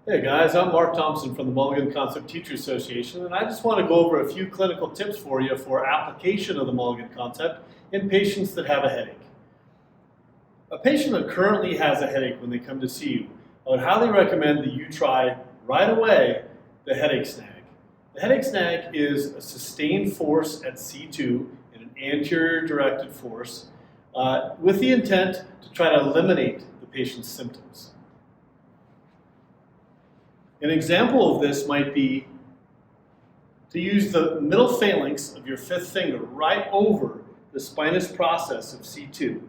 Hey guys, I'm Mark Thompson from the Mulligan Concept Teacher Association, and I just want to go over a few clinical tips for you for application of the Mulligan Concept in patients that have a headache. A patient that currently has a headache when they come to see you, I would highly recommend that you try right away the headache snag. The headache snag is a sustained force at C2 in an anterior directed force with the intent to try to eliminate the patient's symptoms. An example of this might be to use the middle phalanx of your fifth finger right over the spinous process of C2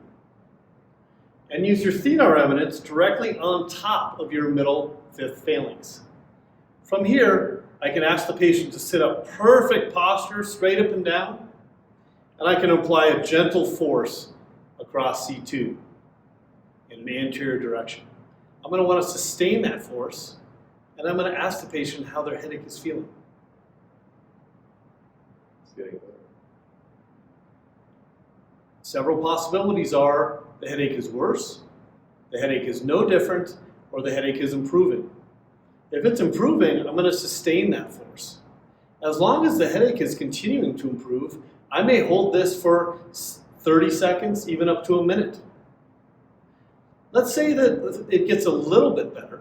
and use your thenar eminence directly on top of your middle fifth phalanx. From here, I can ask the patient to sit up perfect posture, straight up and down, and I can apply a gentle force across C2 in an anterior direction. I'm going to want to sustain that force, and I'm going to ask the patient how their headache is feeling. It's getting better. Several possibilities are the headache is worse, the headache is no different, or the headache is improving. If it's improving, I'm going to sustain that force. As long as the headache is continuing to improve, I may hold this for 30 seconds, even up to a minute. Let's say that it gets a little bit better,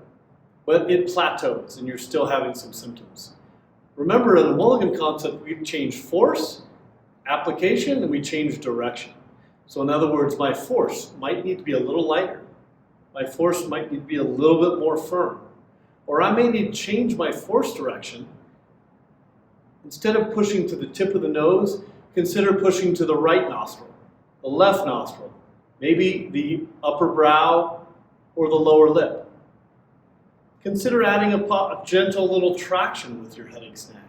but it plateaus and you're still having some symptoms. Remember, in the Mulligan Concept, we've changed force, application, and we changed direction. So in other words, my force might need to be a little lighter. My force might need to be a little bit more firm. Or I may need to change my force direction. Instead of pushing to the tip of the nose, consider pushing to the right nostril, the left nostril, maybe the upper brow or the lower lip. Consider adding a gentle little traction with your headache snag.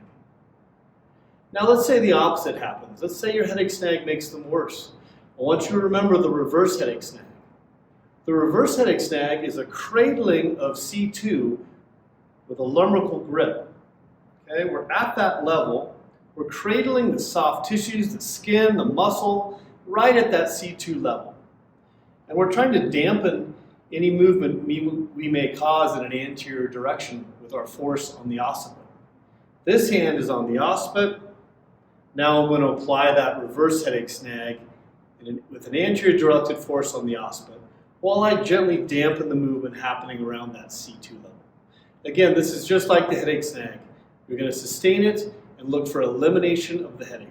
Now let's say the opposite happens. Let's say your headache snag makes them worse. I want you to remember the reverse headache snag. The reverse headache snag is a cradling of C2 with a lumbrical grip. Okay, we're at that level. We're cradling the soft tissues, the skin, the muscle, right at that C2 level. And we're trying to dampen any movement we may cause in an anterior direction with our force on the occiput. This hand is on the occiput. Now I'm going to apply that reverse headache snag with an anterior directed force on the occiput while I gently dampen the movement happening around that C2 level. Again, this is just like the headache snag. You're going to sustain it and look for elimination of the headache.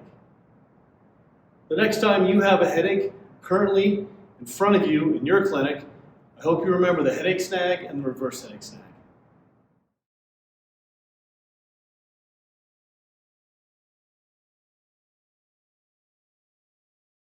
The next time you have a headache currently in front of you in your clinic, I hope you remember the headache snag and the reverse headache snag.